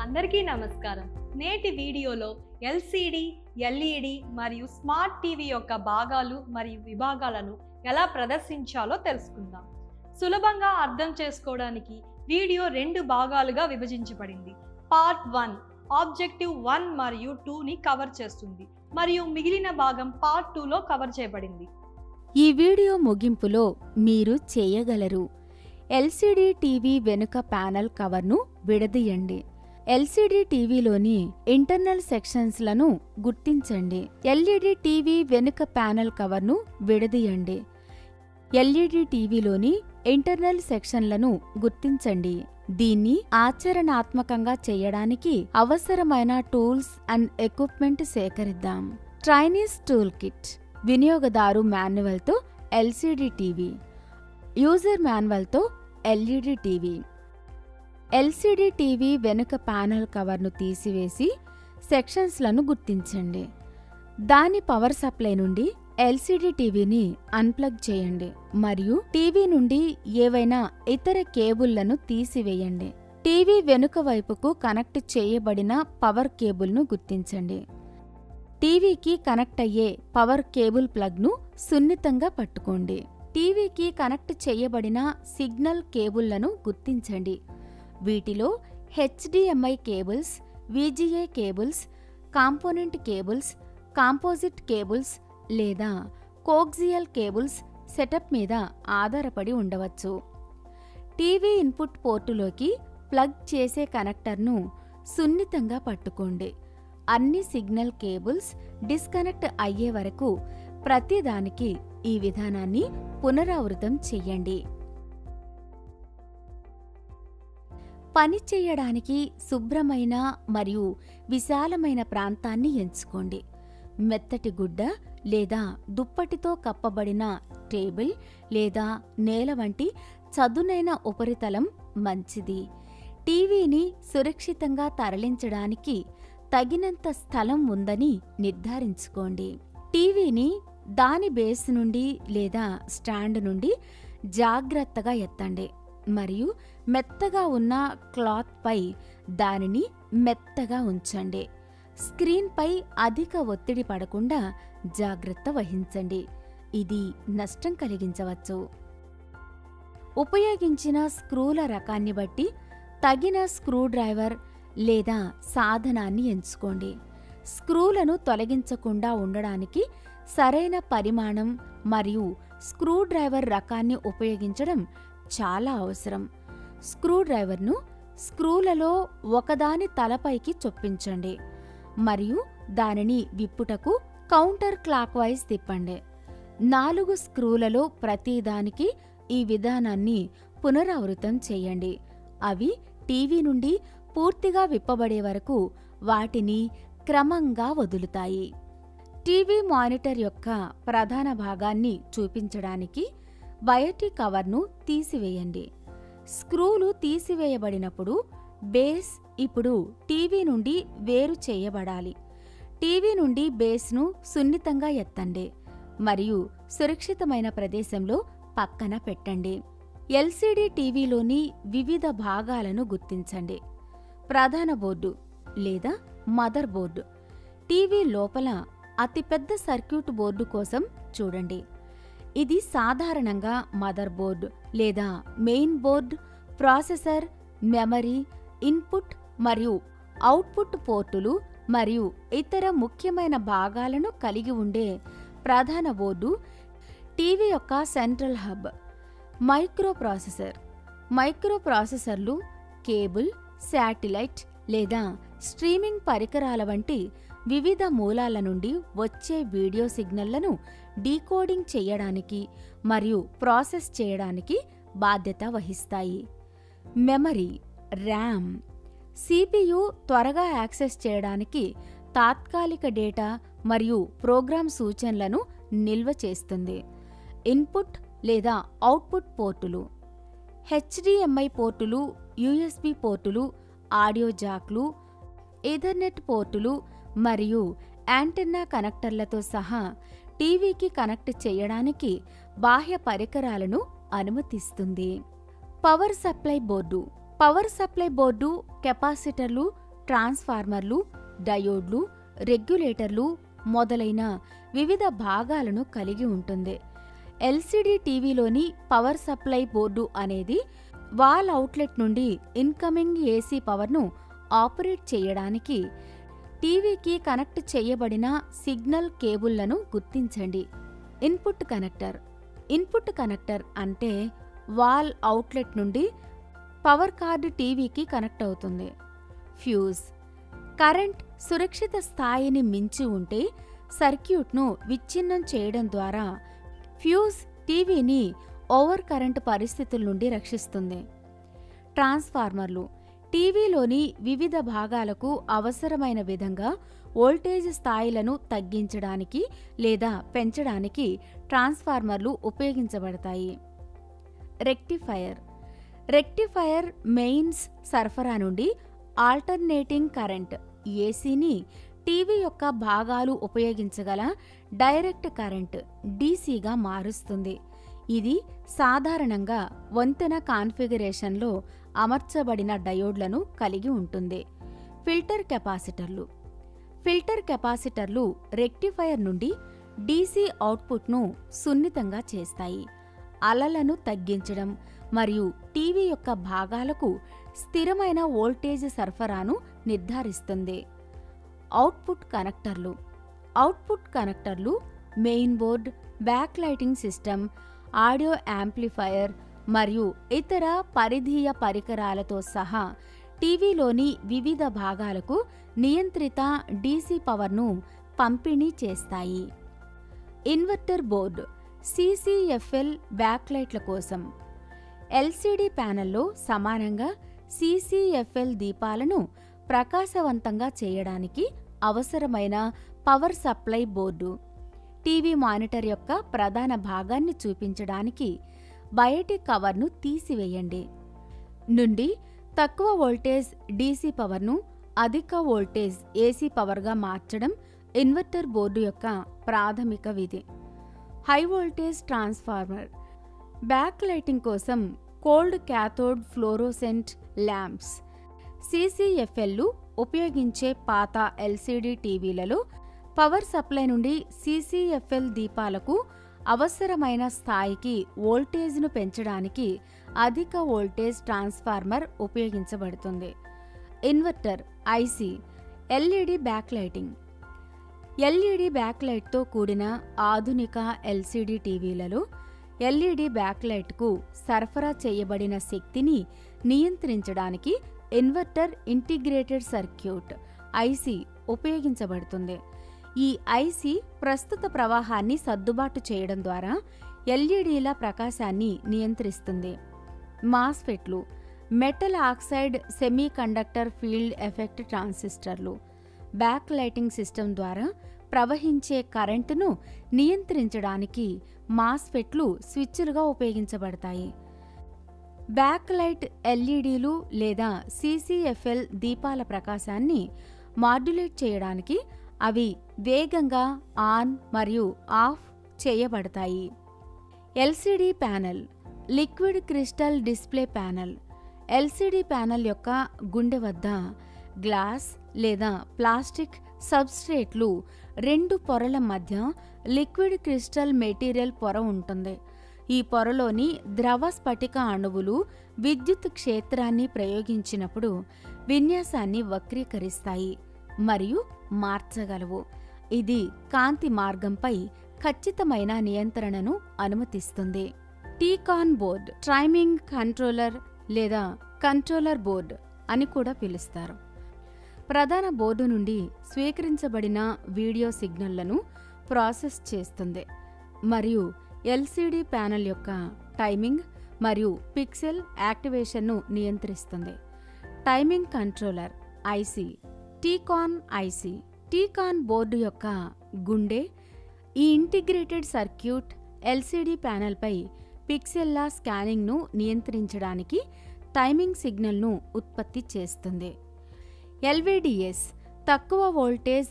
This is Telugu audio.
అందరికీ నమస్కారం. నేటి వీడియోలో ఎల్సిడి, ఎల్ఈడి మరియు స్మార్ట్ టీవీ యొక్క భాగాలు మరియు విభాగాలను ఎలా ప్రదర్శించాలో తెలుసుకుందాం. సులభంగా అర్థం చేసుకోవడానికి వీడియో 2 భాగాలుగా విభజించబడింది. పార్ట్ 1 ఆబ్జెక్టివ్ 1 మరియు 2ని కవర్ చేస్తుంది మరియు మిగిలిన భాగం పార్ట్ 2లో కవర్ చేయబడింది. ఈ వీడియో ముగింపులో మీరు చేయగలరు: ఎల్సిడి టీవీ వెనుక ప్యానెల్ కవర్ను విడదీయండి. ఎల్సిడి టీవీలోని ఇంటర్నల్ సెక్షన్స్లను గుర్తించండి. ఎల్ఈడి టీవీ వెనుక ప్యానెల్ కవర్ను విడదీయండి. ఎల్ఈడి టీవీలోని ఇంటర్నల్ సెక్షన్లను గుర్తించండి. దీన్ని ఆచరణాత్మకంగా చేయడానికి అవసరమైన టూల్స్ అండ్ ఎక్విప్మెంట్ సేకరిద్దాం. ట్రైనీస్ టూల్ కిట్: వినియోగదారు మాన్యువల్తో ఎల్సిడి టీవీ, యూజర్ మాన్యువల్తో ఎల్ఈడి టీవీ. ఎల్సిడి టీవీ వెనుక ప్యానెల్ కవర్ను తీసివేసి సెక్షన్స్లను గుర్తించండి. దాని పవర్ సప్లై నుండి ఎల్సిడి టీవీని అన్ప్లగ్ చేయండి మరియు టీవీ నుండి ఏవైనా ఇతర కేబుళ్లను తీసివేయండి. టీవీ వెనుక వైపుకు కనెక్ట్ చేయబడిన పవర్ కేబుల్ను గుర్తించండి. టీవీకి కనెక్ట్ అయ్యే పవర్ కేబుల్ ప్లగ్ను సున్నితంగా పట్టుకోండి. టీవీకి కనెక్ట్ చేయబడిన సిగ్నల్ కేబుళ్లను గుర్తించండి. వీటిలో HDMI cables, VGA cables, component cables, composite cables లేదా కోక్సియల్ కేబుల్స్ సెటప్ మీద ఆధారపడి ఉండవచ్చు. టీవీ ఇన్పుట్ పోర్టులోకి ప్లగ్ చేసే కనెక్టర్ను సున్నితంగా పట్టుకోండి. అన్ని సిగ్నల్ కేబుల్స్ డిస్కనెక్ట్ అయ్యే వరకు ప్రతిదానికి ఈ విధానాన్ని పునరావృతం చెయ్యండి. పని చేయడానికి శుభ్రమైన మరియు విశాలమైన ప్రాంతాన్ని ఎంచుకోండి. మెత్తటి గుడ్డ లేదా దుప్పటితో కప్పబడిన టేబుల్ లేదా నేల వంటి చదునైన ఉపరితలం మంచిది. టీవీని సురక్షితంగా తరలించడానికి తగినంత స్థలం ఉందని నిర్ధారించుకోండి. టీవీని దాని బేస్ నుండి లేదా స్టాండ్ నుండి జాగ్రత్తగా ఎత్తండి మరియు మెత్తగా ఉన్న క్లాత్పై దానిని మెత్తగా ఉంచండి. స్క్రీన్పై అధిక ఒత్తిడి పడకుండా జాగ్రత్త వహించండి. ఇది నష్టం కలిగించవచ్చు. ఉపయోగించిన స్క్రూల రకాన్ని బట్టి తగిన స్క్రూ డ్రైవర్ లేదా సాధనాన్ని ఎంచుకోండి. స్క్రూలను తొలగించకుండా ఉండడానికి సరైన పరిమాణం మరియు స్క్రూ డ్రైవర్ రకాన్ని ఉపయోగించడం చాలా అవసరం. స్క్రూ డ్రైవర్ను స్క్రూలలో ఒకదాని తలపైకి చొప్పించండి మరియు దానిని విప్పుటకు కౌంటర్ క్లాక్ వైజ్ తిప్పండి. 4 స్క్రూలలో ప్రతిదానికి ఈ విధానాన్ని పునరావృతం చేయండి. అవి టీవీ నుండి పూర్తిగా విప్పబడే వరకు వాటిని క్రమంగా వదులుతాయి. టీవీ మానిటర్ యొక్క ప్రధాన భాగాన్ని చూపించడానికి బయటి కవర్ను తీసివేయండి. స్క్రూలు తీసివేయబడినప్పుడు బేస్ ఇప్పుడు టీవీ నుండి వేరు చేయబడాలి. టీవీ నుండి బేస్ను సున్నితంగా ఎత్తండి మరియు సురక్షితమైన ప్రదేశంలో పక్కన పెట్టండి. ఎల్సిడి టీవీలోని వివిధ భాగాలను గుర్తించండి. ప్రధాన బోర్డు లేదా మదర్ బోర్డు: టీవీ లోపల అతిపెద్ద సర్క్యూట్ బోర్డు కోసం చూడండి. ఇది సాధారణంగా మదర్ బోర్డ్ లేదా main board, processor, memory, input మరియు అవుట్పుట్ పోర్టులు మరియు ఇతర ముఖ్యమైన భాగాలను కలిగి ఉండే ప్రధాన బోర్డు. టీవీ యొక్క సెంట్రల్ హబ్. మైక్రోప్రాసెసర్: మైక్రోప్రాసెసర్లు కేబుల్, శాటిలైట్ లేదా స్ట్రీమింగ్ పరికరాల వంటి వివిధ మూలాల నుండి వచ్చే వీడియో సిగ్నళ్లను డీకోడింగ్ చేయడానికి మరియు ప్రాసెస్ చేయడానికి బాధ్యత వహిస్తాయి. మెమరీ ర్యామ్: సిపియు త్వరగా యాక్సెస్ చేయడానికి తాత్కాలిక డేటా మరియు ప్రోగ్రామ్ సూచనలను నిల్వ చేస్తుంది. ఇన్పుట్ లేదా అవుట్పుట్ పోర్టులు: హెచ్డిఎంఐ పోర్టులు, యూఎస్బి పోర్టులు, ఆడియో జాక్లు, ఈథర్నెట్ పోర్టులు మరియు యాంటెన్నా కనెక్టర్లతో సహా టీవీకి కనెక్ట్ చేయడానికి బాహ్య పరికరాలను అనుమతిస్తుంది. Power supply board: power supply board కెపాసిటర్లు, ట్రాన్స్ఫార్మర్లు, డయోడ్లు, రెగ్యులేటర్లు మొదలైన వివిధ భాగాలను కలిగి ఉంటుంది. ఎల్సిడి టీవీలోని పవర్ సప్లై బోర్డు అనేది వాల్ అవుట్లెట్ నుండి ఇన్కమింగ్ ఏసీ పవర్ను ఆపరేట్ చేయడానికి టీవీకి కనెక్ట్ చేయబడిన సిగ్నల్ కేబుళ్లను గుర్తించండి. Input connector. ఇన్పుట్ కనెక్టర్ అంటే వాల్ అవుట్లెట్ నుండి పవర్ కార్డు టీవీకి కనెక్ట్ అవుతుంది. ఫ్యూజ్. కరెంట్ సురక్షిత స్థాయిని మించి ఉంటే సర్క్యూట్ను విచ్ఛిన్నం చేయడం ద్వారా ఫ్యూజ్ టీవీని ఓవర్ కరెంటు పరిస్థితుల నుండి రక్షిస్తుంది. ట్రాన్స్ఫార్మర్లు. టీవీలోని వివిధ భాగాలకు అవసరమైన విధంగా వోల్టేజ్ స్థాయిలను తగ్గించడానికి లేదా పెంచడానికి ట్రాన్స్ఫార్మర్లు ఉపయోగించబడతాయి. రెక్టిఫైయర్. రెక్టిఫైయర్ మెయిన్స్ సరఫరా నుండి ఆల్టర్నేటింగ్ కరెంట్ ఏసీని టీవీ యొక్క భాగాలు ఉపయోగించగల డైరెక్ట్ కరెంట్ డీసీగా మారుస్తుంది. ఇది సాధారణంగా వంతెన కాన్ఫిగరేషన్లో అమర్చబడిన డయోడ్లను కలిగి ఉంటుంది. ఫిల్టర్ కెపాసిటర్లు. ఫిల్టర్ కెపాసిటర్లు రెక్టిఫైయర్ నుండి డీసీ అవుట్పుట్ను సున్నితంగా చేస్తాయి. అలలను తగ్గించడం మరియు టీవీ యొక్క భాగాలకు స్థిరమైన వోల్టేజ్ సరఫరాను నిర్ధారిస్తుంది. అవుట్పుట్ కనెక్టర్లు. అవుట్పుట్ కనెక్టర్లు main board, back lighting system, audio amplifier మరియు ఇతర పరిధీయ పరికరాలతో సహా టీవీలోని వివిధ భాగాలకు నియంత్రిత డీసీ పవర్ను పంపిణీ చేస్తాయి. Inverter board. సీసీఎఫ్ఎల్ బ్యాక్లైట్ల కోసం ఎల్సీడీ ప్యానెల్లో సమానంగా సీసీఎఫ్ఎల్ దీపాలను ప్రకాశవంతంగా చేయడానికి అవసరమైన power supply board. TV monitor యొక్క ప్రధాన భాగాన్ని చూపించడానికి బయటి కవర్ను తీసివేయండి. నుండి తక్కువ వోల్టేజ్ డీసీ పవర్ను అధిక వోల్టేజ్ ఏసీ పవర్గా మార్చడం ఇన్వర్టర్ బోర్డు యొక్క ప్రాథమిక విధి. High voltage transformer. Back lighting కోసం కోల్డ్ క్యాథోడ్ ఫ్లోరోసెంట్ ల్యాంప్స్. సీసీఎఫ్ఎల్లు ఉపయోగించే పాత ఎల్సీడీ టీవీలలో పవర్ సప్లై నుండి సీసీఎఫ్ఎల్ దీపాలకు అవసరమైన స్థాయికి వోల్టేజ్ను పెంచడానికి అధిక వోల్టేజ్ ట్రాన్స్ఫార్మర్ ఉపయోగించబడుతుంది. Inverter IC. LED back lighting. LED back లైట్తో కూడిన ఆధునిక ఎల్సీడీ టీవీలలో ఎల్ఈడి బ్యాక్ లైట్కు సరఫరా చేయబడిన శక్తిని నియంత్రించడానికి ఇన్వర్టర్ ఇంటిగ్రేటెడ్ సర్క్యూట్ ఐసీ ఉపయోగించబడుతుంది. ఈ ఐసీ ప్రస్తుత ప్రవాహాన్ని సర్దుబాటు చేయడం ద్వారా ఎల్ఈడీల ప్రకాశాన్ని నియంత్రిస్తుంది. మాస్ఫెట్లు. Metal oxide semiconductor field effect ట్రాన్సిస్టర్లు. బ్యాక్ లైటింగ్ సిస్టమ్ ద్వారా ప్రవహించే కరెంటును నియంత్రించడానికి మాస్ఫెట్లు స్విచ్లుగా ఉపయోగించబడతాయి. బ్యాక్ లైట్ ఎల్ఈడీలు లేదా సీసీఎఫ్ఎల్ దీపాల ప్రకాశాన్ని మాడ్యులేట్ చేయడానికి అవి వేగంగా ఆన్ మరియు ఆఫ్ చేయబడతాయి. LCD panel. Liquid crystal display panel. LCD panel యొక్క గుండె వద్ద గ్లాస్ లేదా ప్లాస్టిక్ సబ్స్ట్రేట్లు రెండు పొరల మధ్య లిక్విడ్ క్రిస్టల్ మెటీరియల్ పొర ఉంటుంది. ఈ పొరలోని ద్రవ స్ఫటిక అణువులు విద్యుత్ క్షేత్రాన్ని ప్రయోగించినప్పుడు విన్యాసాన్ని వక్రీకరిస్తాయి మరియు మార్చగలవు. ఇది కాంతి మార్గంపై ఖచ్చితమైన నియంత్రణను అనుమతిస్తుంది. టీకాన్ బోర్డ్. టైమింగ్ కంట్రోలర్ లేదా కంట్రోలర్ బోర్డ్ అని కూడా పిలుస్తారు. ప్రధాన బోర్డు నుండి స్వీకరించబడిన వీడియో సిగ్నళ్లను ప్రాసెస్ చేస్తుంది మరియు ఎల్సీడీ ప్యానెల్ యొక్క టైమింగ్ మరియు పిక్సెల్ యాక్టివేషన్ను నియంత్రిస్తుంది. Timing controller IC. TCON IC. TCON board యొక్క గుండె. ఈ ఇంటిగ్రేటెడ్ సర్క్యూట్ ఎల్సీడీ ప్యానెల్పై పిక్సెల్ల స్కానింగ్ను నియంత్రించడానికి టైమింగ్ సిగ్నల్ను ఉత్పత్తి చేస్తుంది. ఎల్వీడీఎస్. తక్కువ వోల్టేజ్